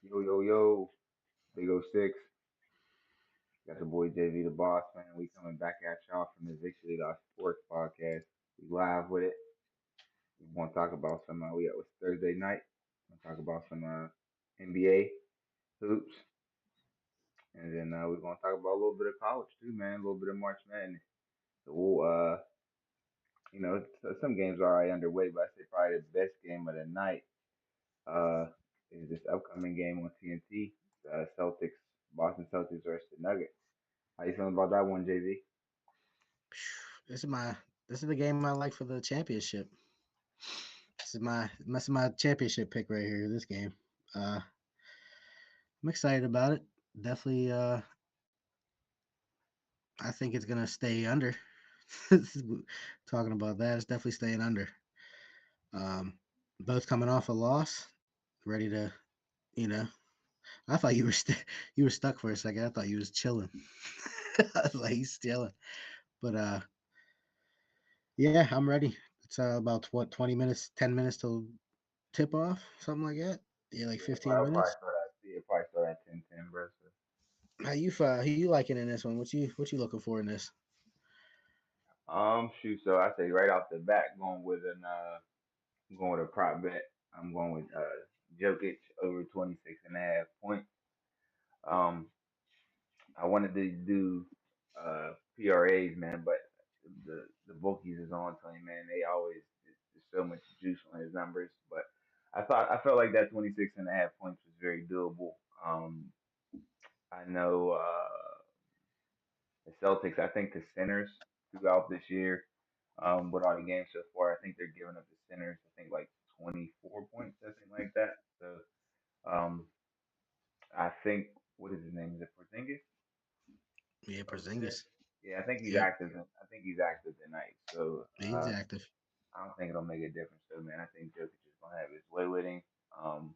Yo, yo, yo, Big O 6. Got the boy JV the Boss, man. We coming back at y'all from the Victory Dot Sports Podcast. We live with it. We want to talk about some, we got was Thursday night. We want to talk about some NBA hoops. And then we're going to talk about a little bit of college too, man. A little bit of March Madness. So some games are already underway, but I say probably the best game of the night uh, is this upcoming game on TNT. Celtics, Boston Celtics versus the Nuggets. How you feeling about that one, JV? This is my this is the game I like for the championship. This is my championship pick right here. This game, I'm excited about it. Definitely, I think it's gonna stay under. Talking about that, it's definitely staying under. Um, Both coming off a loss, ready to, you know. I thought you were stuck for a second. I thought you was chilling. I was like he's chilling, but yeah, I'm ready. It's about what 20 minutes, 10 minutes till tip off, something like that. Yeah, like Yeah, 15 minutes. it probably start at 10-10, bro. So, Who you liking in this one? What you looking for in this? shoot. So I say right off the bat, going with a prop bet. I'm going with Jokic over 26.5 points. Um, I wanted to do PRAs, man, but the bookies is on to him, man. They always there's so much juice on his numbers, but I felt like that 26.5 points was very doable. I know. The Celtics, I think the centers throughout this year, with all the games so far, I think they're giving up the centers, I think like 24 points, something like that. So um, I think, what is his name? Is it Porzingis Yeah, over there? Porzingis. Yeah, I think he's Yep, active. I think he's active tonight. So he's active. I don't think it'll make a difference, though, man. I think Jokic is gonna have his way with him. Um,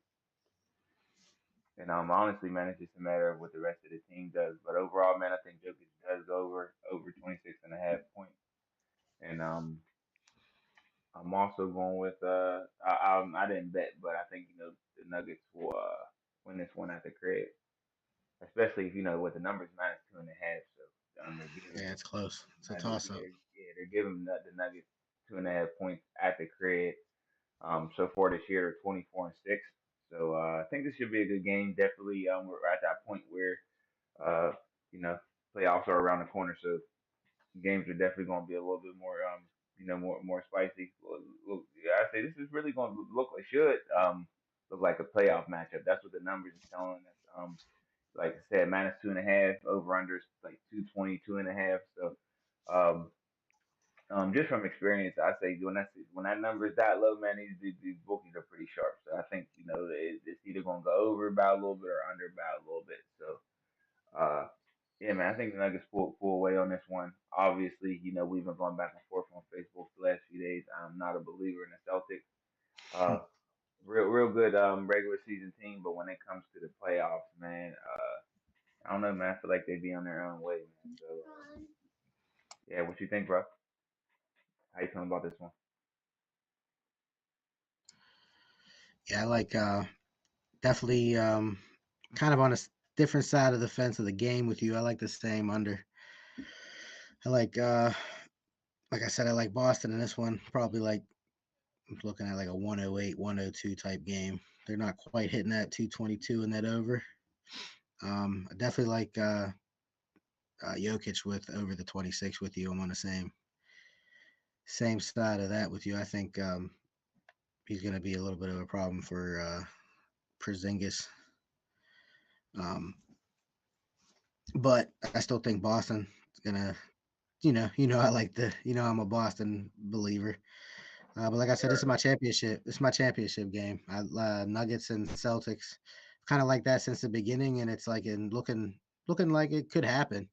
and honestly, man, it's just a matter of what the rest of the team does. But overall, man, I think Jokic does go over 26.5 points. And I'm also going with I didn't bet, but I think the Nuggets will win this one at the crib, especially if what the numbers -2.5. So they're giving Yeah, it's close. It's a Nuggets toss up. they're giving the Nuggets 2.5 points at the crib. So far this year they're 24-6. So I think this should be a good game. Definitely we're at that point where uh you know playoffs are around the corner. So games are definitely going to be a little bit more, more spicy. Yeah, I say this is really going to look like a playoff matchup. That's what the numbers are telling us. Like I said, -2.5, over unders like 222.5. So, um, just from experience, I say when that number is that low, man, these bookies are pretty sharp. So I think it's either going to go over by a little bit or under by a little bit. So. Uh, yeah, man, I think the Nuggets pull away on this one. Obviously, we've been going back and forth on Facebook the last few days. I'm not a believer in the Celtics. Uh, real good regular season team, but when it comes to the playoffs, man, I don't know, man. I feel like they be on their own way, man. So, yeah, what you think, bro? How you feeling about this one? Yeah, I like definitely kind of on a different side of the fence of the game with you. I like the same under. I like I said, I like Boston in this one. Probably like I'm looking at like a 108, 102 type game. They're not quite hitting that 222 and that over. I definitely like Jokic with over the 26 with you. I'm on the same side of that with you. I think he's going to be a little bit of a problem for Porzingis. Um, but I still think Boston is going to, I like I'm a Boston believer. But like I said, this is Sure. my championship. This is my championship game. Nuggets and Celtics, kind of like that since the beginning, and it's like in looking like it could happen.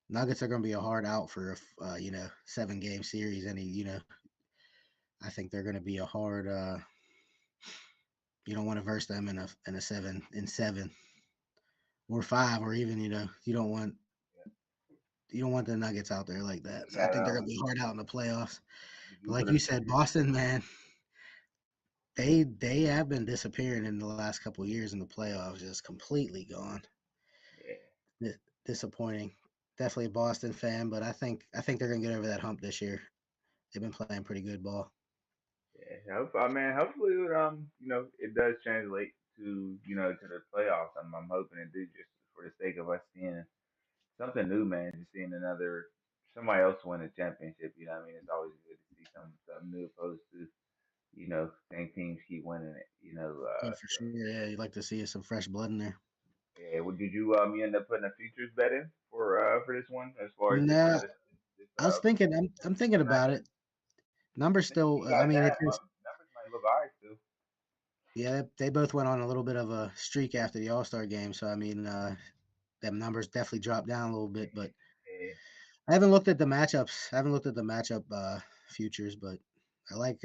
Nuggets are going to be a hard out for a 7 game series. I think they're going to be a hard. You don't want to verse them in a 7 or 5 or even Yeah. you don't want the Nuggets out there like that. You So I got think they're going to be hard out in the playoffs. did But you like put you a said, Boston, man, they have been disappearing in the last couple of years in the playoffs, just completely gone. Yeah, Disappointing. Definitely a Boston fan, but I think they're gonna get over that hump this year. They've been playing pretty good ball. yeah. I mean, hopefully, it does translate to to the playoffs. I'm hoping it do just for the sake of us seeing something new, man. Just seeing another somebody else win a championship. You know what I mean? It's always good to see something new opposed to same teams keep winning it. Oh, for So sure. Yeah, you'd like to see some fresh blood in there. yeah. Well, did you end up putting a futures bet in for this one as far as No, this I was thinking. I'm thinking Monday night about game? it. Numbers I think still. you I got mean, that. it's just Numbers might look alright still. yeah. They both went on a little bit of a streak after the All Star game, so I mean, them numbers definitely dropped down a little bit. But Yeah, I haven't looked at the matchups. I haven't looked at the matchup futures, but I like.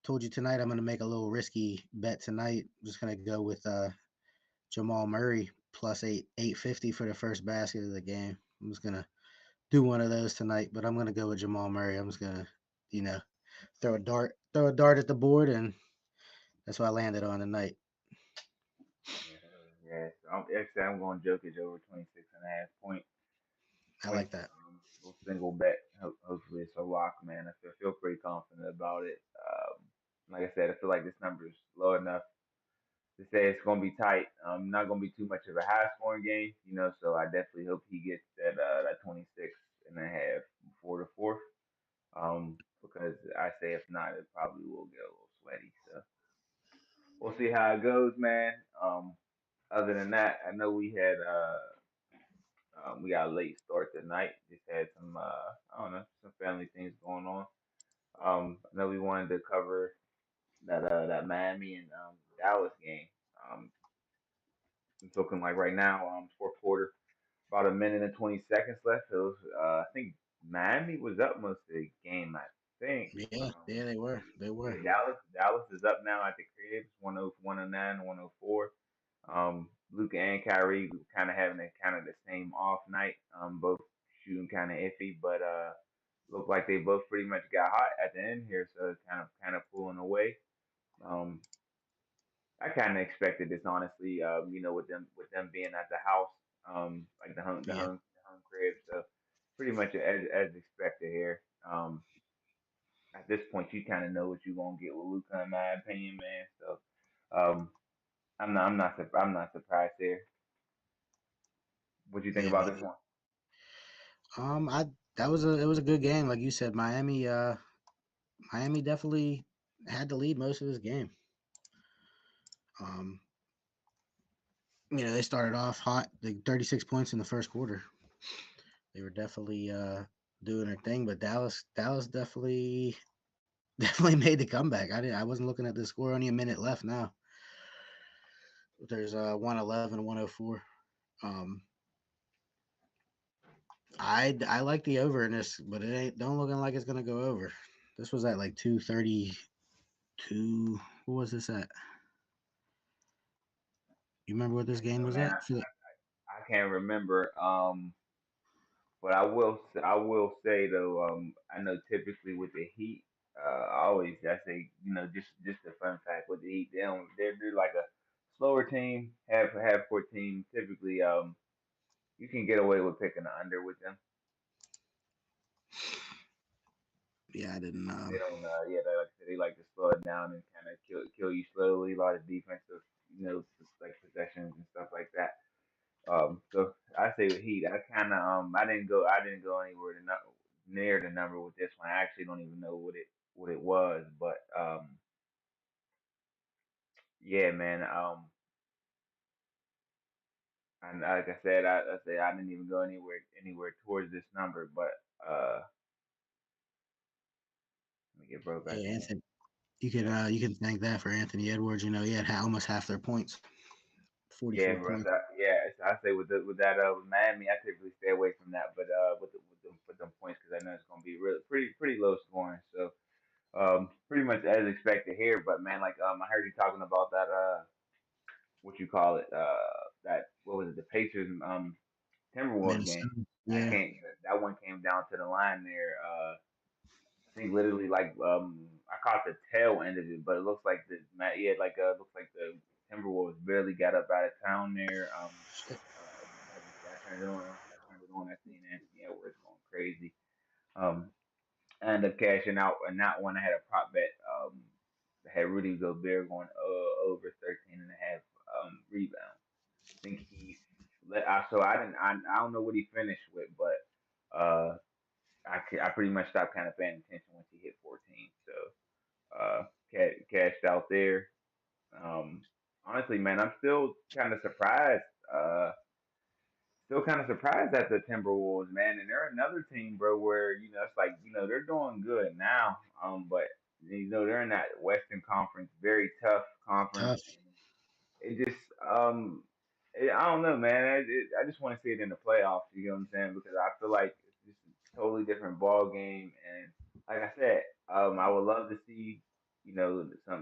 Told you tonight I'm going to make a little risky bet tonight. I'm just going to go with Jamal Murray plus 850 for the first basket of the game. I'm just gonna do one of those tonight, but I'm gonna go with Jamal Murray. I'm just gonna, you know, throw a dart at the board, and that's what I landed on tonight. yeah, yeah. So actually, I'm going Jokic over 26.5 I like points. that. Little single bet. Hopefully, it's a lock, man. I feel pretty confident about it. Like I said, I feel like this number is low enough to say it's going to be tight. Not going to be too much of a high scoring game, So I definitely hope he gets that 26.5 before the fourth. Because I say if not, it probably will get a little sweaty. So we'll see how it goes, man. Other than that, I know we got a late start tonight. Just had some I don't know some family things going on. I know we wanted to cover that Miami and Dallas game. Um, I'm talking like right now, fourth quarter, about a minute and 20 seconds left. It was, I think Miami was up most of the game. I think. Yeah, yeah, they were. They Yeah, were. Dallas is up now at the crib. It's 109, 104. Luca and Kyrie kind of having kind of the same off night. Both shooting kind of iffy, but look like they both pretty much got hot at the end here. So it's kind of pulling away. Um, I kind of expected this honestly. With them being at the house, like Yeah, the home crib. So pretty much as expected here. At this point, you kind of know what you're gonna get with Luca, in my opinion, man. So um, I'm not surprised here. What you think yeah, about me. this one? I it was a good game, like you said. Miami definitely had the lead most of this game. Um, they started off hot, like 36 points in the first quarter. They were definitely doing their thing, but Dallas definitely definitely made the comeback. I wasn't looking at the score. Only a minute left now. There's 111, 104. Um, I like the over in this, but it ain't don't looking like it's gonna go over. This was at like 232. What was this at? You remember what this game So was man, at? I can't remember. But I will say though, I know typically with the Heat, I say just a fun fact with the Heat, they're like a slower team, half court team. Typically, you can get away with picking the under with them. Yeah, I didn't. They don't, yeah, they, like I said, they like to slow it down and kind of kill you slowly. A lot of defensive, like possessions and stuff like that. So I say with Heat, I didn't go anywhere near the number with this one. I actually don't even know what it was, but yeah, man. And like I said, I say I didn't even go anywhere towards this number, but uh, let me get broke back Yeah, in. Anthony. Yeah, You can thank that for Anthony Edwards. He had almost half their points, yeah, 44 bro. points. Yeah, so I say with Miami, I typically stay away from that, but with them points because I know it's gonna be really pretty low scoring. So pretty much as expected here. But man, like I heard you talking about that what you call it that what was it, the Pacers Timberwolves game. Minnesota. That Yeah. came that one came down to the line there. I think literally like I caught the tail end of it, but it looks like looks like the Timberwolves barely got up out of town there. Like I said, I turned it on. I seen Anthony Edwards going crazy. Um, I ended up cashing out on that one. I had a prop bet. I had Rudy Gobert going over 13 and a half rebounds. I think so I didn't. I don't know what he finished with, but uh, I pretty much stopped kind of paying attention once he hit 14. So cashed out there. Um, honestly, man, I'm still kind of surprised. Still kind of surprised at the Timberwolves, man. And they're another team, bro, where it's like they're doing good now. But they're in that Western Conference, very tough conference. Tough. It just I don't know, man. I just want to see it in the playoffs. You know what I'm saying? Because I feel like it's just a totally different ball game. And like I said, I would love to see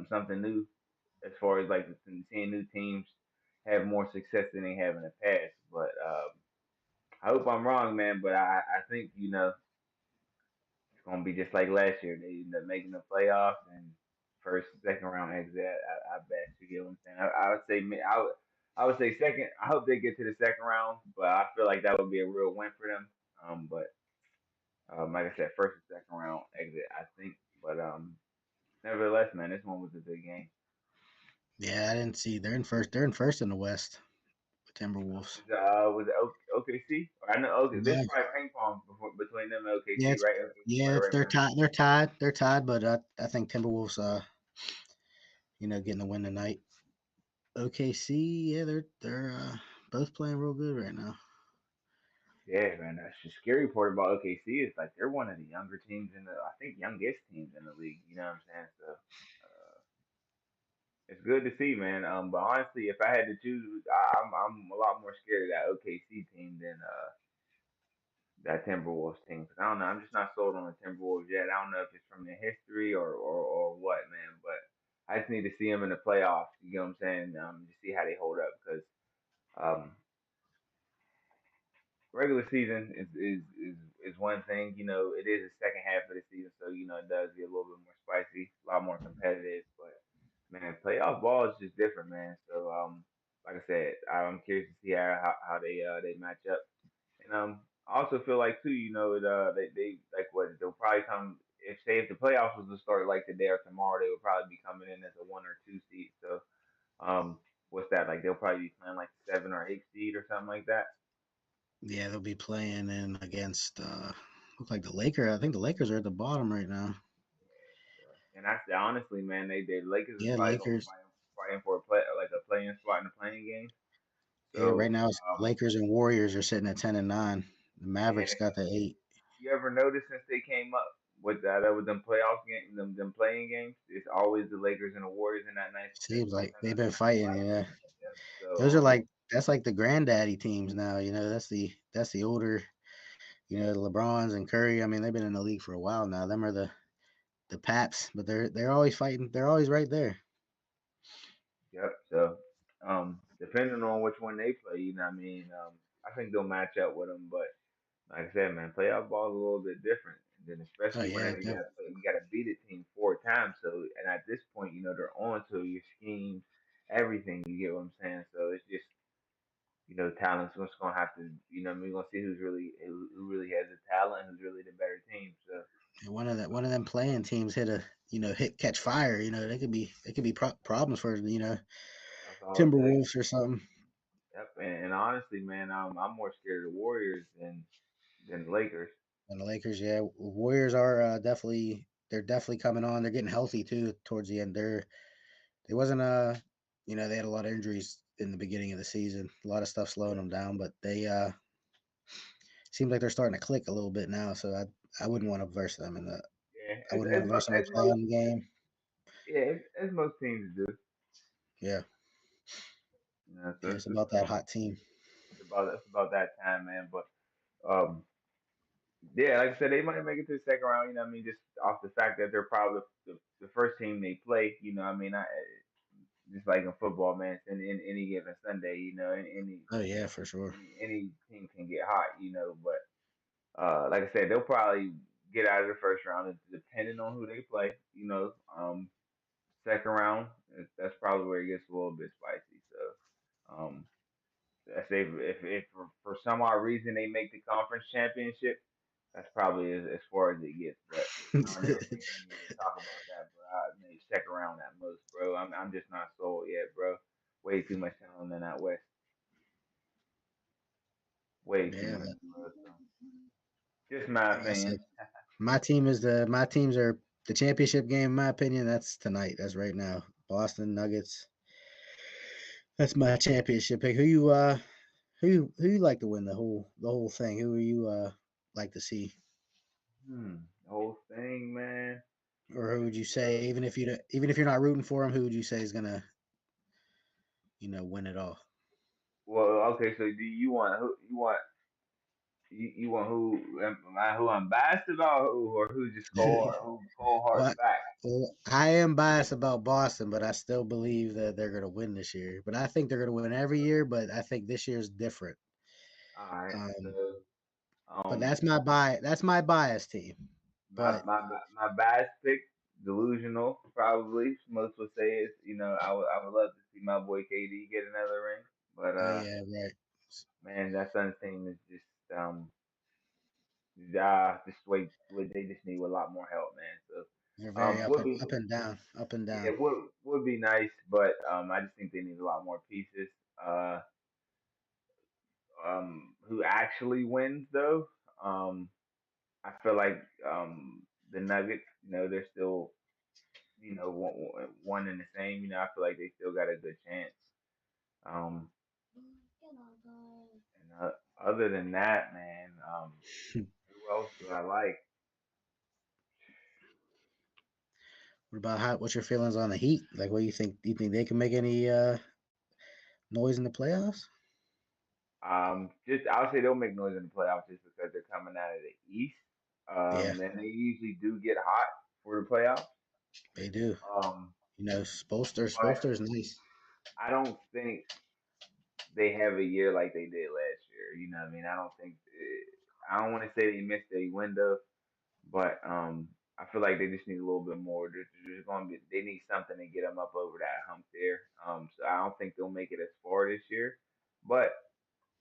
something new as far as like seeing new teams have more success than they have in the past. But I hope I'm wrong, man. But I think it's gonna be just like last year. They end up making the playoffs and first, second round exit. I bet you get what I'm saying. I would say I would say second. I hope they get to the second round, but I feel like that would be a real win for them. But like I said, first and second round exit, I think. But nevertheless, man, this one was a good game. Yeah, I didn't see. They're in first. They're in first in the West. The Timberwolves. Was it OKC? I know. Okay, this No. is probably ping pong between them and Yeah, OKC, right? OKC yeah, might it's right they're behind. tied. They're tied. They're tied. But I think Timberwolves. Getting the win tonight. OKC. Yeah, they're both playing real good right now. Yeah, man. That's the scary part about OKC is like they're one of the younger teams I think youngest teams in the league. You know what I'm saying? So it's good to see, man. But honestly, if I had to choose, I'm a lot more scared of that OKC team than that Timberwolves team. Cause I don't know. I'm just not sold on the Timberwolves yet. I don't know if it's from the history or what, man. But I just need to see them in the playoffs. You know what I'm saying? To see how they hold up because. Um, Regular season is one thing. It is the second half of the season, so it does get a little bit more spicy, a lot more competitive. But man, playoff ball is just different, man. So like I said, I'm curious to see how they match up. And I also feel like too, they like what they'll probably come if the playoffs was to start like today or tomorrow, they would probably be coming in as a 1 or 2 seed. So um, what's that like? They'll probably be playing like 7 or 8 seed or something like that. Yeah, they'll be playing in against. Look like the Lakers. I think the Lakers are at the bottom right now. And I said honestly, man, the Lakers is Yeah, probably gonna be Lakers. fighting for a play like a playing spot in the playing games. Yeah, right So now it's Lakers and Warriors are sitting at 10-9. The yeah, Mavericks got the 8. you ever notice since they came up with them playoff games, them playing games, it's always the Lakers and the Warriors in that nice Seems like kind they've of been fighting. fight. Yeah, Yeah. those are So like that's like the granddaddy teams now. That's the older. The LeBrons and Curry. I mean, they've been in the league for a while now. Them are the Paps, but they're always fighting. They're always right there. yep. So depending on which one they play, you know what I mean. I think they'll match up with them, but like I said, man, playoff ball is a little bit different. And then Oh especially yeah, whenever you gotta beat a team 4 times. So and at this point, they're on to your schemes, everything. You get what I'm saying? So it's just talent's just gonna have to we're gonna see who really has the talent, who's really the better team. So one of them playing teams hit catch fire. They could be problems for that's all it takes. Timberwolves or something. Yep. And honestly, man, I'm more scared of the Warriors than the Lakers. And the Lakers, yeah, Warriors are they're definitely coming on. They're getting healthy too towards the end. They wasn't they had a lot of injuries in the beginning of the season. A lot of stuff slowing Yeah. them down, but they seems like they're starting to click a little bit now. So I wouldn't want to verse them in the Yeah. I wouldn't want to verse them in As a most playing game. as most teams do. Yeah, So yeah, it's about that hot team. it's about that time, man. But um, yeah, like I said, they might make it to the second round. You know, what I mean, just off the fact that they're probably the first team they play. You know, what I mean, just like in football, man, it's in any given Sunday. Oh yeah, for sure. Any team can get hot. But like I said, they'll probably get out of the first round. It's depending on who they play. Second round, that's probably where it gets a little bit spicy. So, I say if for some odd reason they make the conference championship, that's probably as far as it gets. But I don't ever think they need to talk about that, bro. Maybe second round at most, bro. I'm just not sold yet, bro. Way too much talent in that West. Way too Yeah, much, bro. So, just my like I said, opinion. my teams are the championship game. In my opinion, that's tonight. That's right now. Boston Nuggets. That's my championship pick. Who you like to win the whole thing? Who are you like to see, The whole thing, man. or who would you Uh, say even if you're not rooting for him, who would you say is gonna win it all? well, okay. So do you want who you want who I'm biased about or who just cold hard Well, fact? I am biased about Boston, but I still believe that they're going to win this year. But I think they're going to win every year. But I think this year is different. All right. Um, So but um that's my bias. That's my bias team. my But my bias pick, delusional probably. Most would say is I would love to see my boy KD get another ring, but oh yeah, right. man, that Suns team is just just wait they just need a lot more help, man. So They're very would be up and down, up and yeah down. would be nice, but I just think they need a lot more pieces. Uh who actually wins though? Um I feel like the Nuggets, they're still one and the same. I feel like they still got a good chance. Um, and other than that, man, who else do I like? What about what's your feelings on the Heat? Like, what do you think? Do you think they can make any noise in the playoffs? Just I would say they'll make noise in the playoffs just because they're coming out of the East. Yeah, And they usually do get hot for the playoffs. they do. Um, Spolster but is nice. I don't think they have a year like they did last year. You know what I mean? I don't want to say they missed a window, but I feel like they just need a little bit more. There's going to be they need something to get them up over that hump there. So I don't think they'll make it as far this year, but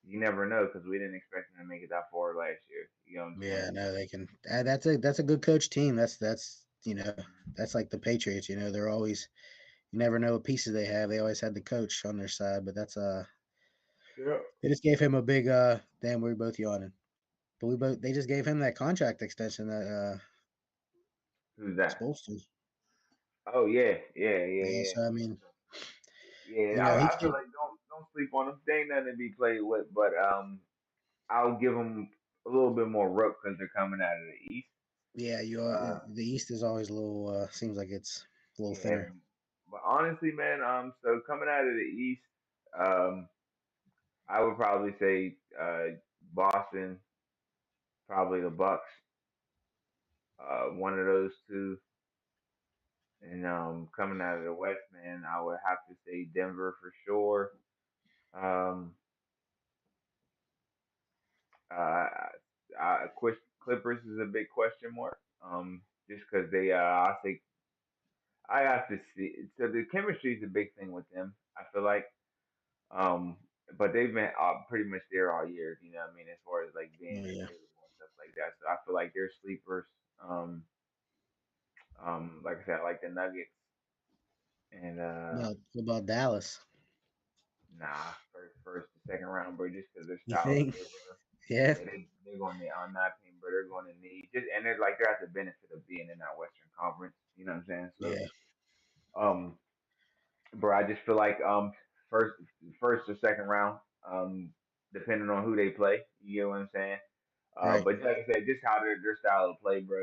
you never know because we didn't expect them to make it that far last year. You know what I'm Yeah, saying? no, they can. That's a good coach team. That's like the Patriots. They're always you never know what pieces they have. They always had the coach on their side, but Yeah. they just gave him a big damn. We're both yawning, but they just gave him that contract extension that Who's that? Spolster. Oh yeah, yeah, yeah, Yeah, yeah. so I mean, Yeah, he I feel can. like don't sleep on them. They ain't nothing to be played with, but I'll give them a little bit more rope because they're coming out of the East. Yeah, Uh, the East is always a little. Seems like it's a little yeah, thinner. but honestly, man, so coming out of the East, um, I would probably say Boston, probably the Bucks, one of those two. And coming out of the West, man, I would have to say Denver for sure. Um, uh, Clippers is a big question mark. Just because I think I have to see. So the chemistry is a big thing with them. I feel like, um, but they've been pretty much there all year. You know what I mean, as far as like being Yeah. available and stuff like that. So I feel like they're sleepers. Like I said, I like the Nuggets, and What about Dallas? nah, first to second round, bro, just because their You style of think? play, bro. Yeah. Yeah, they're going to on my opinion, but they're going to need just and they're at the benefit of being in that Western Conference. You know what I'm saying? So, Yeah. um, bro, I just feel like first first or second round, depending on who they play. You know what I'm saying? Right. But like I said, just how their style of play, bro.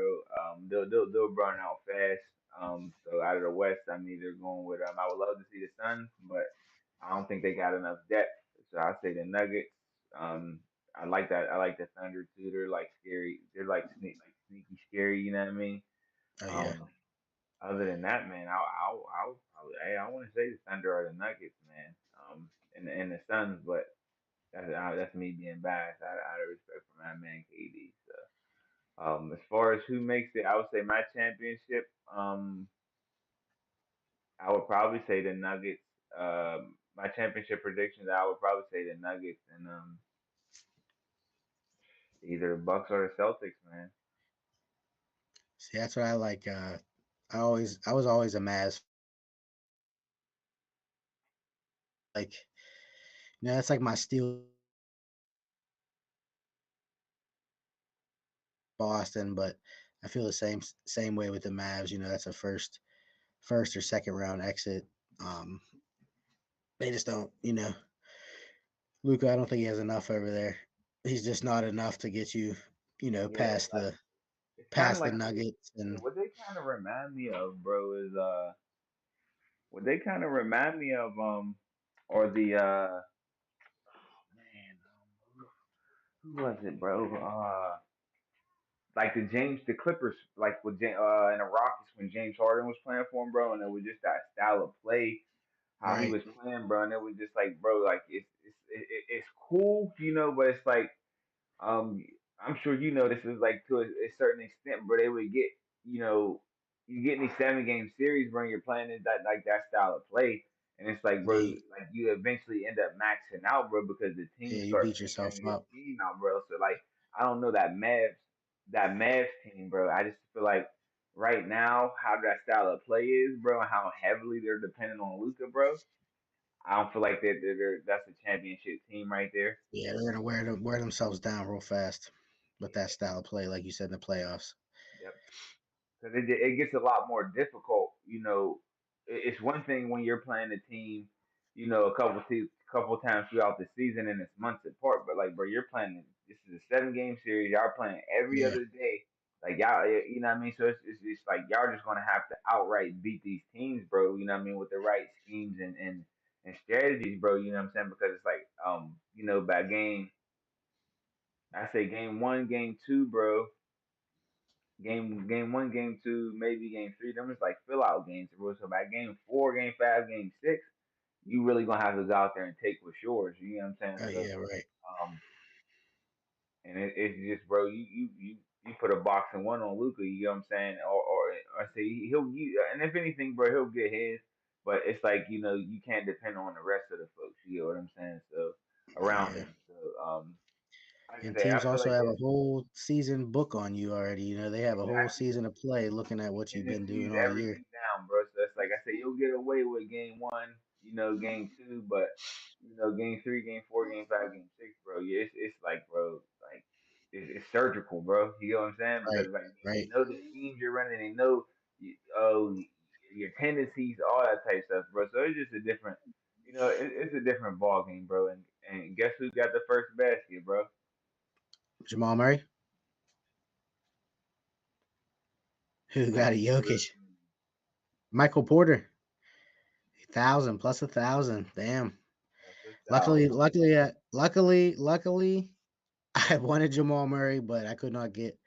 They'll burn out fast. So out of the West, I'm either going with I would love to see the Suns, but I don't think they got enough depth. So I say the Nuggets. I like that. I like the Thunder too. They're like scary. They're like sneaky scary. You know what I mean? Oh yeah. Um, Other than that, man, I'll probably I want to say the Thunder or the Nuggets, man. And the Suns, but that's me being biased. Out of respect for my man KD. So, As far as who makes it, I would say my championship. I would probably say the Nuggets. My championship predictions, I would probably say the Nuggets and either the Bucks or the Celtics, man. See, that's what I like. I was always a Mavs. Like, that's like my steel Boston, but I feel the same way with the Mavs. That's a first or second round exit. Um, they just don't. Luca, I don't think he has enough over there. He's just not enough to get you, Yeah, like it's kind of past the like Nuggets yeah, and what they kind of remind me of, bro, is what they kind of remind me of, or the man, who was it, bro? Like the Clippers, like in the Rockets when James Harden was playing for him, bro, and it was just that style of play, how he right. was playing, bro, and it was just like, bro, like it's cool, but it's like um, I'm sure you know this is like to a certain extent, but they would get, you know, you get in these 7 game series, bro, and you're playing in that like that style of play, and it's like, bro, Yeah, like you eventually end up maxing out, bro, because the team yeah, you start beat yourself figuring your up. scheme out, bro. So like, I don't know that Mavs team, bro. I just feel like right now how that style of play is, bro, and how heavily they're dependent on Luca, bro. I don't feel like that's a championship team right there. Yeah, they're gonna wear themselves down real fast with that Yeah. style of play, like you said in the playoffs. Yep. Because it gets a lot more difficult. It's one thing when you're playing a team, couple times throughout the season and it's months apart. But like, bro, you're playing. This is a 7 game series. Y'all playing every Yeah, other day. Like y'all, you know what I mean. So it's like y'all just gonna have to outright beat these teams, bro. You know what I mean, with the right schemes and strategies, bro. You know what I'm saying? Because it's like, by I say game one, game two, bro. Game one, game two, maybe game three. Them is like fill out games, bro. So by game four, game five, game six, you really gonna have to go out there and take what's yours. You know what I'm saying? oh So, yeah, right. um, and it's just, bro, you put a boxing one on Luca. You know what I'm saying? Or say and if anything, bro, he'll get his. But it's like you can't depend on the rest of the folks. You know what I'm saying? So around Yeah, him. So like I and say, I teams feel also like have that a whole season book on you already. They have a whole exactly. season of play looking at what you've been doing Tennessee's all year. everything down, bro. So it's like I say, you'll get away with game one, game two, but game three, game four, game five, game six, bro. Yeah, it's like, bro, like it's surgical, bro. You know what I'm saying? Right, Because like they right. know the schemes you're running, they know oh your tendencies, all that type of stuff, bro. So it's just a different, it's a different ball game, bro. And guess who got the first basket, bro? Jamal Murray, who got a Michael Porter Jokic, Jr. Michael Porter, 1,000 plus 1,000. Damn. That's his Luckily, thousand. luckily, I wanted Jamal Murray, but I could not get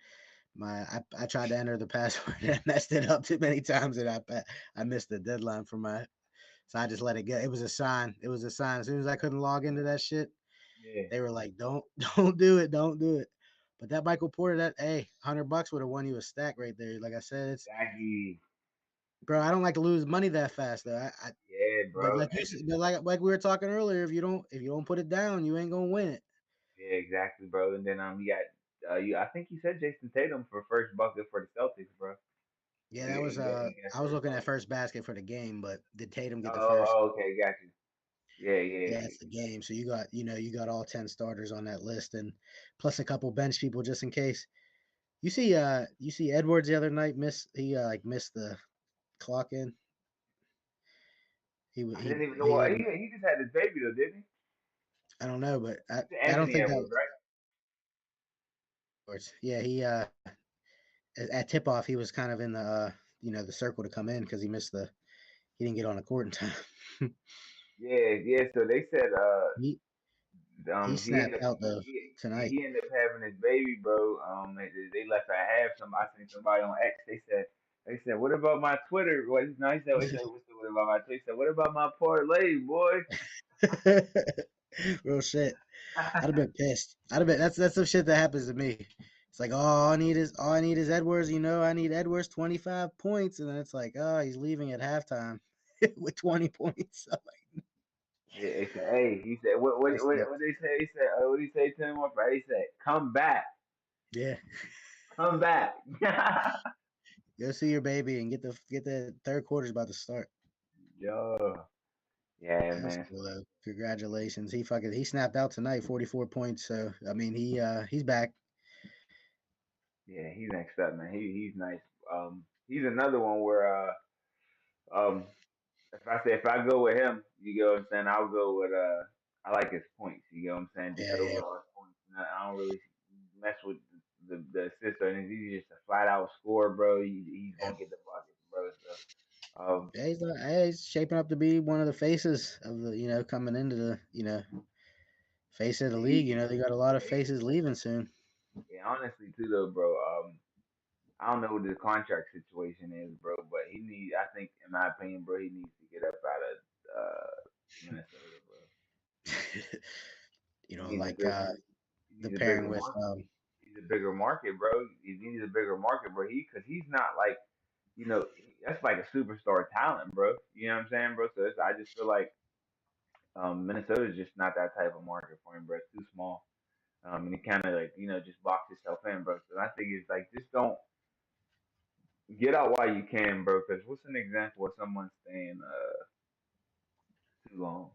I tried to enter the password and I messed it up too many times, and I missed the deadline for my. So I just let it go. It was a sign. It was a sign. As soon as I couldn't log into that shit, Yeah, they were like, "Don't, don't do it, don't do it." But that Michael Porter, that $100 would have won you a stack right there. Like I said, it's Jackie. bro. I don't like to lose money that fast though. Yeah, But bro. like you said, but like we were talking earlier, if you don't put it down, you ain't gonna win it. Yeah, exactly, bro. And then you got I think you said Jason Tatum for first bucket for the Celtics, bro. Yeah, that was He got I was first looking at bucket. first basket for the game, but did Tatum get the Oh, first? okay, got you. Yeah, yeah, Yeah, it's the game. So you got all 10 starters on that list and plus a couple bench people just in case. You see Edwards the other night like missed the clock in. I didn't even know. He He didn't. he just had his baby though, didn't I don't know, but he? It's I don't Anthony think that Edwards, right? was. Yeah, he at tip off he was kind of in the the circle to come in because he didn't get on the court in time. Yeah, yeah. So they said he he he snapped ended up out though tonight. he ended up having his baby, bro. They left at half. I seen somebody on X. They said, what about my Twitter? What? No, what about my Twitter? He said, what about my parlay, boy? Real shit. I'd have been pissed. I'd have been that's some shit that happens to me. It's like, oh, all I need is Edwards. I need Edwards 25 points, and then it's like, oh, he's leaving at halftime with 20 points. I'm like, Yeah, he said, hey, he said, that what sucks. they say? He said, what did he say to him? He said, come back, Yeah, come back. go see your baby and get the third quarter's about to start. Yo, yeah, That's man. cool though. Congratulations. He snapped out tonight, 44 points. So I mean he's back. Yeah, he's next up, man. He's nice. He's another one where um, if I go with him, you get what I'm saying. I'll go with I like his points. You get what I'm saying. Just Yeah, yeah, overall his points. I don't really mess with the assist or anything. He's just a flat out scorer, bro. He's yeah. gonna get the buckets, bro. So He's shaping up to be one of the faces of the coming into the face of the league. They got a lot of yeah, faces leaving soon. yeah, honestly too though, bro. I don't know what the contract situation is, bro, but he needs. I think, in my opinion, bro, he needs to get up out of Minnesota, bro. He needs a Like big. He the needs a pairing bigger with market. He needs a bigger market, bro. He needs a bigger market, bro. Because he's not like, that's like a superstar talent, bro. You know what I'm saying, bro? So I just feel like Minnesota's just not that type of market for him, bro. It's too small. And he kind of like, just box himself in, bro. So I think it's like, just don't get out while you can, bro. Because what's an example of someone staying too long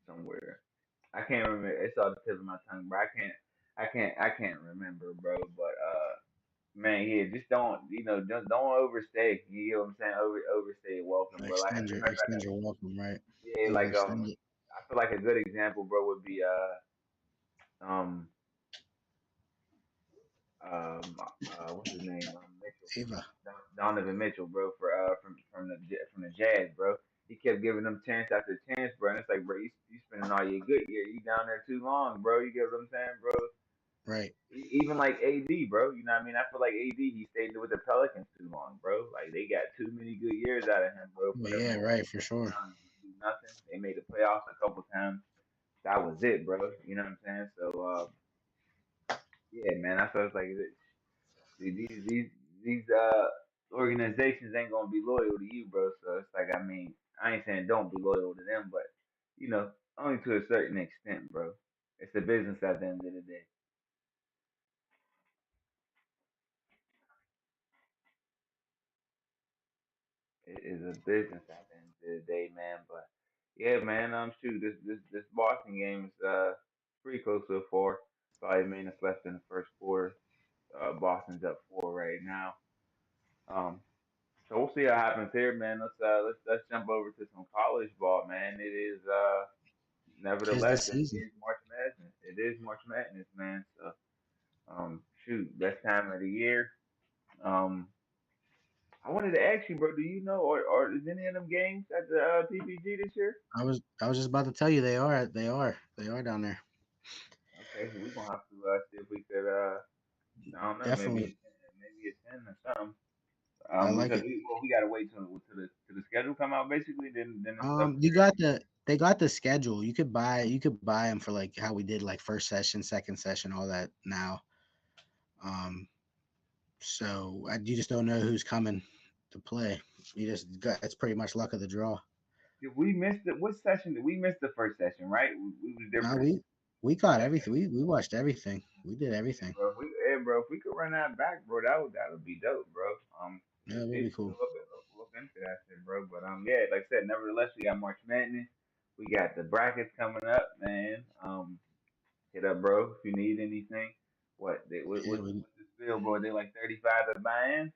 somewhere? I can't remember. It's on the tip of my tongue, bro. I can't remember, bro. But man, yeah, just don't overstay. You get what I'm saying? Overstay welcome, bro. Like I said, extend your welcome, right? yeah, like Overextend it. I feel like a good example, bro, would be um what's his name? Mitchell. Ava. Donovan Mitchell, bro, for from the Jazz, bro. He kept giving them chance after chance, bro. And it's like, bro, you spending all your good year. You down there too long, bro. You get what I'm saying, bro? Right. Even like AD, bro. You know what I mean? I feel like AD, he stayed with the Pelicans too long, bro. Like they got too many good years out of him, bro, for Well, them yeah, to right, just for sit sure. down and do nothing. They made the playoffs a couple times. That was it, bro. You know what I'm saying? So yeah, man. I felt like these organizations ain't gonna be loyal to you, bro. So it's like, I mean, I ain't saying don't be loyal to them, but only to a certain extent, bro. It's a business at the end of the day. It is a business at the end of the day, man. But yeah, man. Shoot, this Boston game is pretty close so far. 5 minutes left in the first quarter. Boston's up 4 right now. Um, so we'll see what happens here, man. Let's jump over to some college ball, man. It is Tis nevertheless, this it season. is March Madness. It is March Madness, man. So shoot, best time of the year. Um, I wanted to ask you, bro. Do you know, or is any of them games at the PPG this year? I was just about to tell you they are down there. Okay, we're gonna have to see if we could. I don't know, Definitely. maybe attend or something. I like Because it. we gotta wait till the schedule come out basically. Then it's up You there. got they got the schedule. You could buy them for like how we did like first session, second session, all that now. Um, so you just don't know who's coming to play. You just got it's pretty much luck of the draw. Did we miss the what session? Did we miss the first session? Right? We was there No, for the we caught okay. everything. We watched everything. We did Yeah, everything. bro. If we could run that back, bro, that would be dope, bro. Yeah, it would They be should cool. look into that shit, bro. But yeah, like I said, nevertheless, we got March Madness. We got the brackets coming up, man. Hit up, bro, if you need anything. Yeah, we What's the spiel, bro? They like 35 to buy in.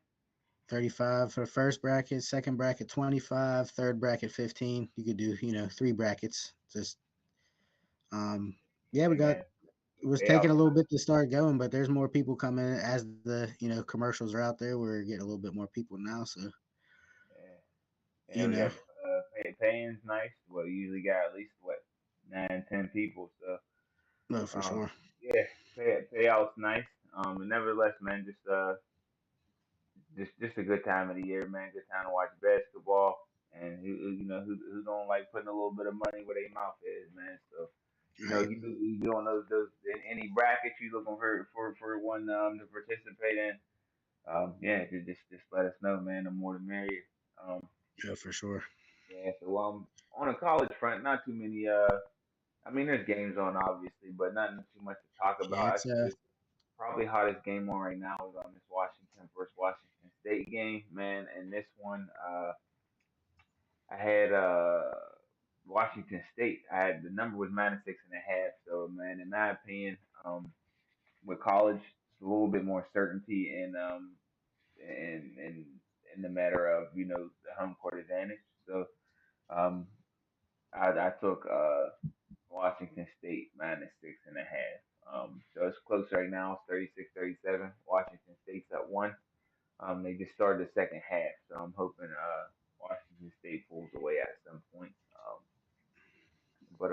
35 for the first bracket, second bracket 25, third bracket 15. You could do, three brackets. Just yeah, we Hey, got man, it was taking a payouts little nice. bit to start going, but there's more people coming as the, commercials are out there. We're getting a little bit more people now, so Yeah, yeah, you we know, got paying's nice. Well, you usually got at least what 9, 10 people. So no, for um, sure. yeah, payouts nice. And nevertheless, man, just a good time of the year, man. Good time to watch basketball, and who don't like putting a little bit of money where their mouth is, man. So If Right. you doing those in any brackets you looking for one to participate in, yeah, just let us know, man. The more the merrier. Um, Yeah, for sure. yeah. So on a college front, not too many. I mean, there's games on obviously, but nothing too much to talk Yeah, about. it's Actually, the probably hottest game on right now is on this Washington versus Washington State game, man. And this one, I had Washington State. I had the number was -6.5. So, man, in my opinion, with college, it's a little bit more certainty in the matter of the home court advantage. So, um, I took Washington State -6.5. So it's close right now. It's 36-37. Washington State's at one. They just started the second half, so I'm hoping Washington State pulls away at some point. But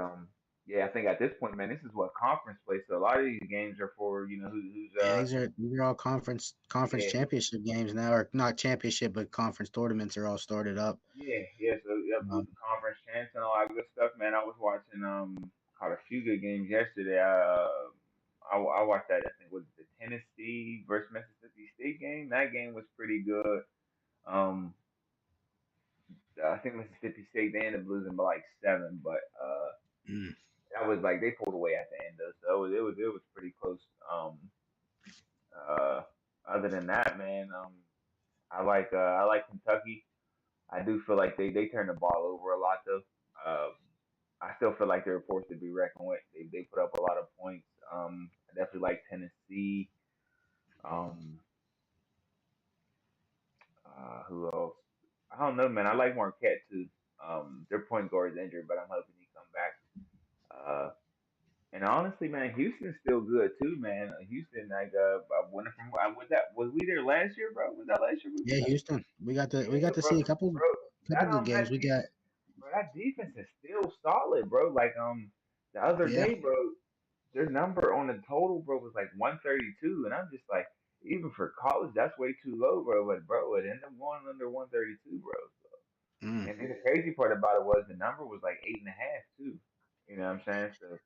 yeah, I think at this point, man, this is what conference play. So a lot of these games are for who's yeah, these are all conference yeah championship games now, or not championship, but conference tournaments are all started up. yeah. So yeah, who's Um, the conference champs and all that good stuff, man. I was watching caught a few good games yesterday. I watched that. I think was the Tennessee versus Mississippi State game. That game was pretty good. Um, I think Mississippi State they ended up losing by like 7, but mm, that was like they pulled away at the end though, so it was pretty close. Uh, Other than that, man, I like Kentucky. I do feel like they turn the ball over a lot though. I still feel like they're a force to be reckoned with. They put up a lot of points. I definitely like Tennessee. Um, who else? I don't know, man. I like Marquette too. Their point guard is injured, but I'm hoping he come back. Uh, And honestly, man, Houston's still good too, man. Houston, like, I went from, I was we there last year, bro? Was that last year we was yeah, there? Houston. We got Yeah, to bro, see a couple bro. couple good games. That We got defense, bro, that defense is still solid, bro. Like, the other yeah. day, bro, their number on the total, bro, was like 132, and I'm just like, even for college, that's way too low, bro. But bro, it ended up going under 132, bro. So, Mm. and then the crazy part about it was the number was like 8.5 too. You know what I'm saying? So.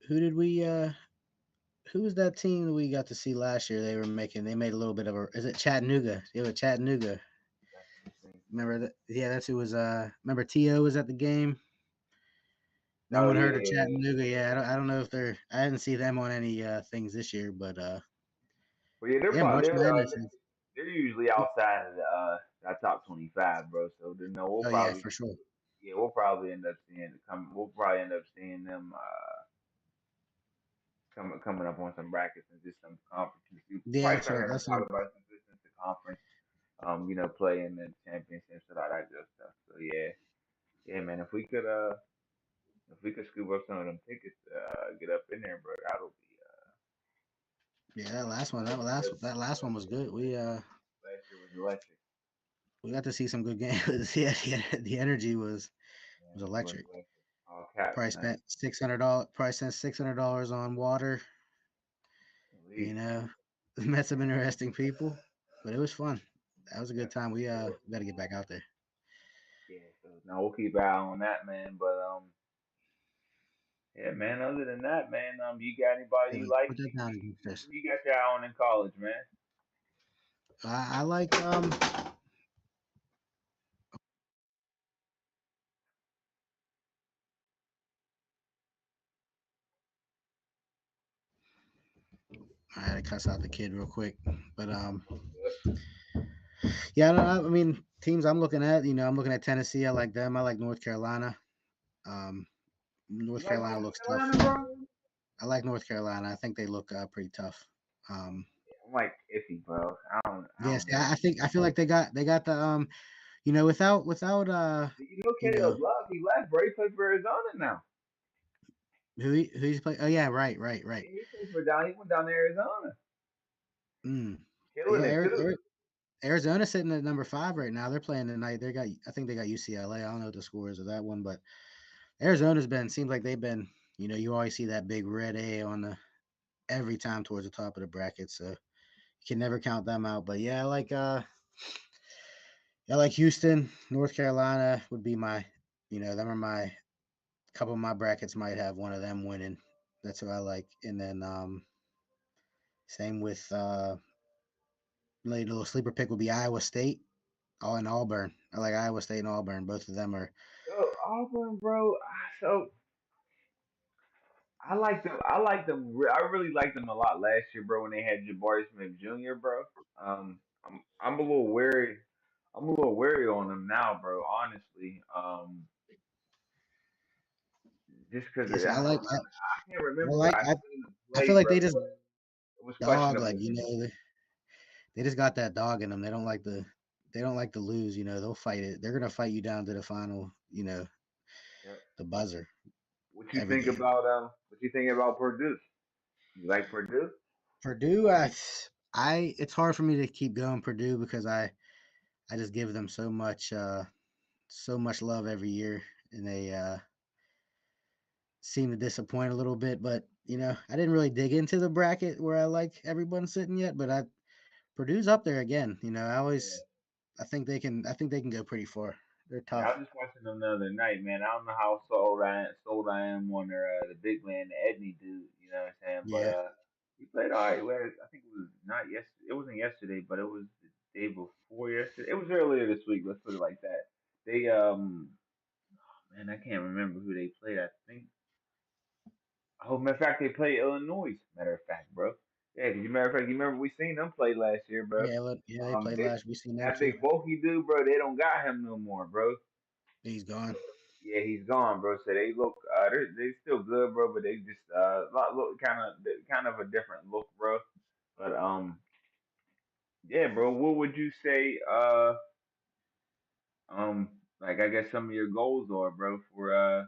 Who did we? Who was that team that we got to see last year? They made a little bit of a. Is it Chattanooga? Yeah, with Chattanooga. Let me see. Remember that? Yeah, that's who was. Remember T.O. was at the game. No Oh one yeah, heard of yeah, yeah. Chattanooga. Yeah, I don't know if they're. I didn't see them on any things this year, but Well, yeah, they're yeah, probably March Madness is. they're usually outside of the that top 25, bro. So then no, Oh yeah, for sure. we'll probably end up seeing we'll probably end up seeing them coming up on some brackets and just some conferences. You Yeah, probably that's start what. hearing That's them talk what. about some distance to conference, play in the championships and all that good stuff. So yeah, yeah, man. If we could scoop up some of them tickets, get up in there, bro, that'll be Yeah, that last one. that'll be good. That last one was good. Last year was electric. We got to see some good games. Yeah, the energy was Man, it was electric. electric. All caps, Probably man. spent $600. Probably spent $600 on water. At You least. know, met some interesting people, but it was fun. That was a good time. We got to get back out there. Yeah, so now we'll keep an eye on that, man. But yeah, man. Other than that, man, you got anybody Yeah, you like, like? put that down and Who just. you got your eye on in college, man? I like I had to cuss out the kid real quick, but yeah, I mean teams I'm looking at. I'm looking at Tennessee. I like them. I like North Carolina. Um, You North like Carolina North looks tough. Carolina, bro? I like North Carolina. I think they look pretty tough. Um, I'm like iffy, bro. I yes, don't know. I feel like they got the without Do you know you Caleb know Love? He left, bro. He plays for Arizona now. who's playing. Oh yeah, right. Yeah, he plays for down. He went down to Arizona, Mm. killing Yeah, it too. Arizona's sitting at number 5 right now. They're playing tonight. I think they got UCLA. I don't know what the score is of that one, but Arizona's been seems like they've been. You always see that big red A on the every time towards the top of the bracket, so you can never count them out. But yeah, I like Houston, North Carolina would be my, them are my couple of my brackets might have one of them winning. That's what I like. And then same with little sleeper pick would be Iowa State. Oh, and Auburn. I like Iowa State and Auburn. Both of them are. So Auburn, bro. So I like them. I like them. I really liked them a lot last year, bro. When they had Jabari Smith Jr., bro. I'm a little wary. I'm a little wary on them now, bro. Honestly, just because Yes, I don't remember. I can't I remember where like. I seen them I feel play, like bro. they just But it was dog. Like questionable to me. they just got that dog in them. They don't like to lose. They'll fight it. They're gonna fight you down to the final. Yeah. The buzzer What you every think game. about What you think about Purdue? You like Purdue? Purdue, it's hard for me to keep going Purdue because I just give them so much love every year, and they seem to disappoint a little bit. But I didn't really dig into the bracket where I like everyone sitting yet. But Purdue's up there again. Yeah. I think they can go pretty far. They're Yeah, I tough. was just watching them the other night, man. I don't know how sold I am on the big man, the Edney dude. You know what I'm saying? But Yeah, he played all right. Well, I think it was not yesterday. It wasn't yesterday, but it was the day before yesterday. It was earlier this week. Let's put it like that. They man, I can't remember who they played. I think. Oh, matter of fact, they played Illinois. Matter of fact, bro. Yeah, 'cause matter of fact, you remember we seen them play last year, bro. yeah. They played They, last. We seen them that too. big bulky dude, bro. They don't got him no more, bro. He's gone. Yeah, he's gone, bro. So they look, they still good, bro, but they just look kind of a different look, bro. But yeah, bro. What would you say, like I guess some of your goals are, bro, for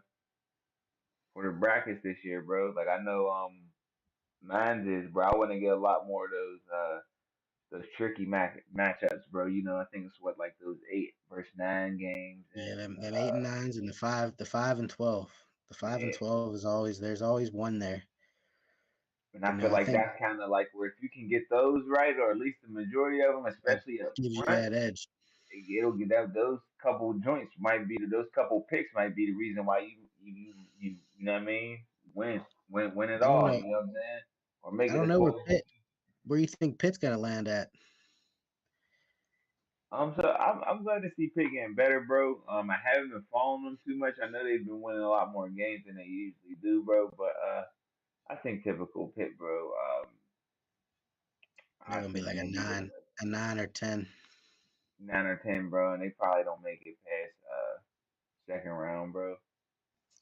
the brackets this year, bro? Like I know, mine is, bro. I want to get a lot more of those tricky matchups, bro. I think it's what like those 8 versus 9 games, Yeah, and them 8 and 9s and the 5 and 12. The five and yeah. 12 is always there's always one there. And I feel I like think that's kind of like where if you can get those right, or at least the majority of them, that especially up gives you front, that edge. it'll get that those couple joints might be those couple picks might be the reason why you know what I mean win it I don't all. know. You know what I'm saying? Or make I it don't a know total. where you think Pitt's gonna land at. So I'm glad to see Pitt getting better, bro. I haven't been following them too much. I know they've been winning a lot more games than they usually do, bro. But I think typical Pitt, bro. They're I gonna be think like maybe a 9 or 10. 9 or 10, bro, and they probably don't make it past second round, bro.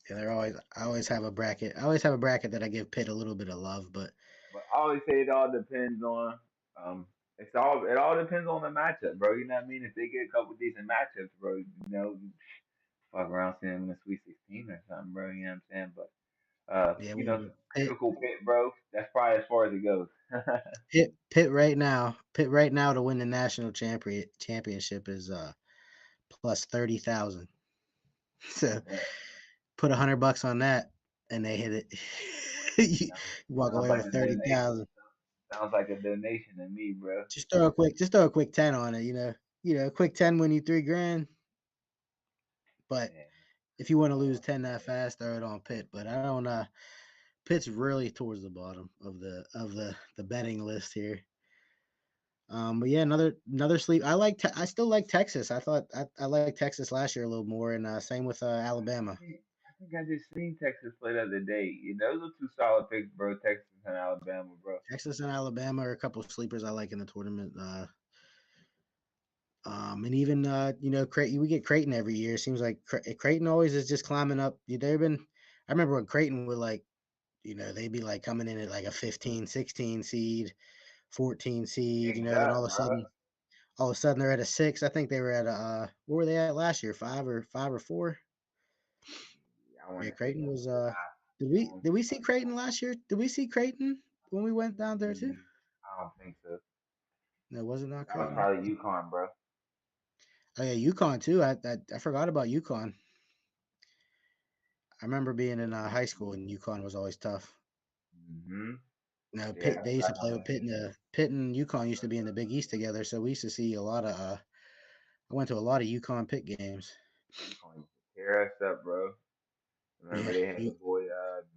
Yeah, I always have a bracket. I always have a bracket that I give Pitt a little bit of love, but But I always say it all depends on it all depends on the matchup, bro. You know what I mean? If they get a couple decent matchups, bro, fuck around seeing them in the Sweet 16 or something, bro. You know what I'm saying? But yeah, well, typical Pitt, bro. That's probably as far as it goes. Pitt right now to win the national championship is plus 30,000. So Yeah, put $100 on that, and they hit it. you walk sounds away like with a thirty donation. thousand. Sounds like a donation to me, bro. Just throw a quick 10 on it. Quick 10 win you 3 grand. But Yeah. if you want to lose 10 that fast, throw it on Pitt. But I don't. Pitt's really towards the bottom of the betting list here. But yeah, another sleep. I still like Texas. I liked Texas last year a little more, and same with Alabama. I think I just seen Texas play the other day. Those are two solid picks, bro. Texas and Alabama, bro. Texas and Alabama are a couple of sleepers I like in the tournament. And even Creighton, we get Creighton every year. It seems like Creighton always is just climbing up. They've been. I remember when Creighton would they'd be like coming in at like a 15, 16 seed, 14 seed. Ganged Then up, bro. all of a sudden they're at a 6. I think they were at a what were they at last year? Five or 4. I want Yeah, to say Creighton was. five. Did we see Creighton last year? Did we see Creighton when we went down there too? I don't think so. No, was it not That was Creighton? probably UConn, bro. Oh yeah, UConn too. I forgot about UConn. I remember being in high school and UConn was always tough. Hmm. No, Yeah, Pitt. They used to play with Pitt and Pitt and UConn used to be in the Big East together, so we used to see a lot of. I went to a lot of UConn Pitt games. UConn used to tear us up, bro. Remember Yeah, they had the boy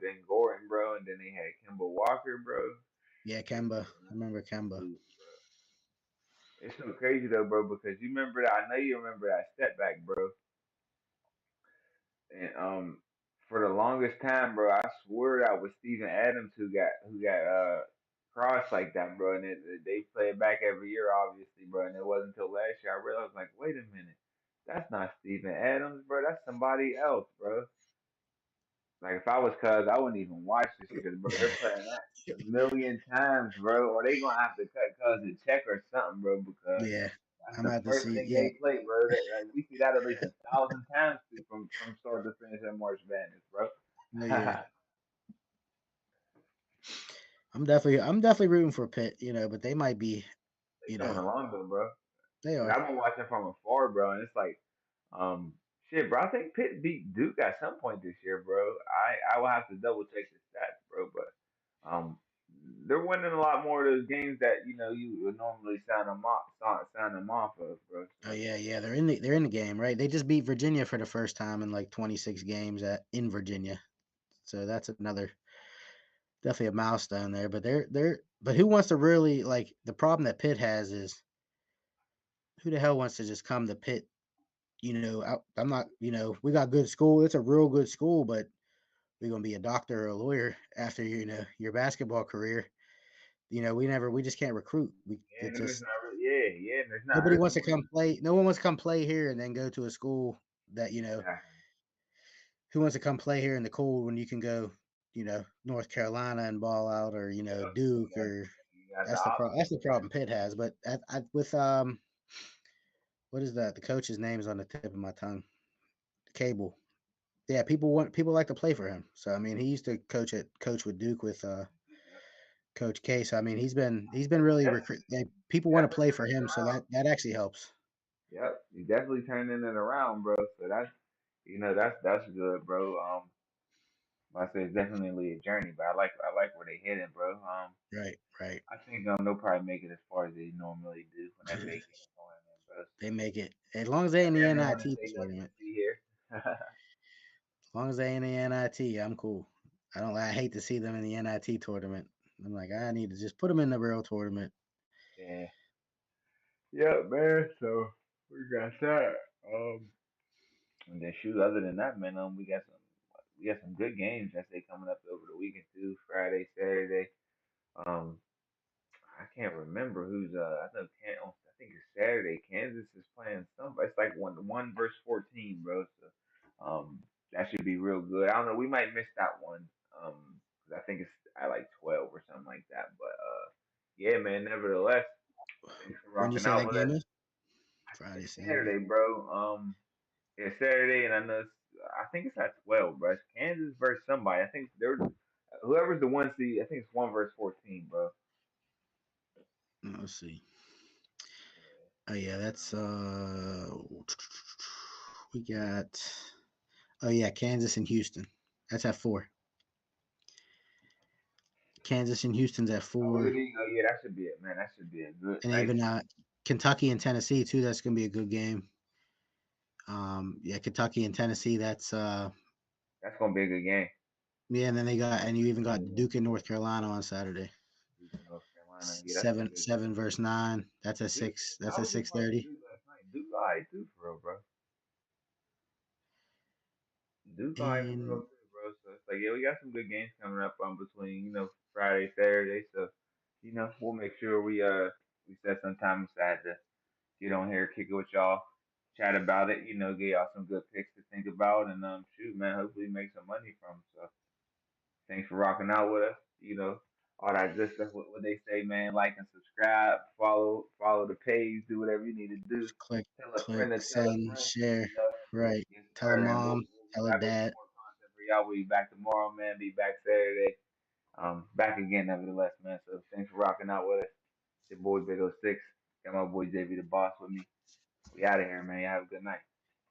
Ben Gordon, bro, and then they had Kimber Walker, bro. yeah, They Kemba. put I remember Kemba. dude, it's so crazy though, bro, because you remember that. I know you remember that step back, bro. And for the longest time, bro, I swear that was Steven Adams who got crossed like that, bro. And they play it back every year, obviously, bro. And it wasn't until last year I realized, like, wait a minute, that's not Steven Adams, bro. That's somebody else, bro. Like if I was Cuz, I wouldn't even watch this shit, 'cause, bro, they're playing that a million times, bro. Or they gonna have to cut Cuz a check or something, bro, because Yeah, that's I'm the about to first see. thing Yeah, they play, bro. That, like, we see that at least 1,000 times from start to finish at March Madness, bro. oh yeah. I'm definitely rooting for Pitt. But they might be. They You coming know, along though, bro. they Cause are. I've been watching from afar, bro, and it's like, um, shit, bro. I think Pitt beat Duke at some point this year, bro. I will have to double check the stats, bro, but they're winning a lot more of those games that you would normally sign them off of, bro. Oh So yeah, yeah. They're in the game, right? They just beat Virginia for the first time in like 26 games in Virginia. So that's another definitely a milestone there. But who wants to really like the problem that Pitt has is who the hell wants to just come to Pitt? I'm not. We got good school. It's a real good school, but we're gonna be a doctor or a lawyer after your basketball career. We just can't recruit. We yeah, it no, it's just not really, yeah, yeah, and it's not. nobody It's wants to more come play. No one wants to come play here and then go to a school that exactly. who wants to come play here in the cold when you can go, North Carolina and ball out or, Yep, Duke or you got the that's the problem. That's options, the man. problem Pitt has. But with what is that? The coach's name is on the tip of my tongue. Cable. Yeah, people like to play for him. So I mean, he used to coach with Duke with Yep. Coach K. So I mean, he's been really Yes, recruit. People want to definitely play for turning it him, so around. that actually helps. Yep, you definitely turning it around, bro. So that's good, bro. Like I say it's definitely a journey, but I like where they heading, bro. Right, right. I think they'll probably make it as far as they normally do when they make it going in, bro. So They make it as long as they I in the definitely want to NIT say nothing to tournament. see here. As long as they in the NIT, I'm cool. I hate to see them in the NIT tournament. I'm like, I need to just put them in the real tournament. Yeah, yeah, man. So we got that. Um, and then shoot. Other than that, man, we got some good games that they coming up over the weekend too. Friday, Saturday. Um, I can't remember who's I know I think it's Saturday. Kansas is playing somebody. It's like one versus 14, bro. So that should be real good. I don't know. We might miss that one. 'Cause I think it's at like 12 or something like that. But yeah, man. Nevertheless, thanks for When you rocking say out that with game us. is I think Friday, it's Saturday. Saturday, bro. It's Saturday, and I think it's at 12, bro. It's Kansas versus somebody. I think they're whoever's the one seed. I think it's one versus 14, bro. Let's see. Yeah. Oh yeah, that's Um, we got. Oh yeah, Kansas and Houston. That's at 4. Kansas and Houston's at Oh, there 4, you go. Yeah, that should be it, man. That should be a good, and nice. even Kentucky and Tennessee too. That's gonna be a good game. Yeah, Kentucky and Tennessee. That's That's gonna be a good game. yeah, and then you even got Duke and North Carolina on Saturday. Duke and North Carolina. Yeah, that's a Seven good game. seven versus 9. That's at Duke. 6. I That's at was just six watching thirty. Duke last night. Duke alright too, for real, bro. Duke alright for real And too, bro. So it's like, yeah, we got some good games coming up between Friday, Saturday. So we'll make sure we set some time aside to get on here, kick it with y'all, chat about it. Get y'all some good picks to think about, and shoot, man, hopefully make some money from. So. Thanks for rocking out with us. All that good stuff. What they say, man. Like and subscribe. Follow the page. Do whatever you need to do. just click, Tell a friend click, to tell a send, friend. share. Right. Yes, Tell a sir. And mom. we'll be Tell a back with some dad. more content for y'all. We'll be back tomorrow, man. Be back Saturday. Back again, nevertheless, man. So thanks for rocking out with us. Your boy Big O 06. Got my boy JV the Boss with me. We out of here, man. Y'all have a good night.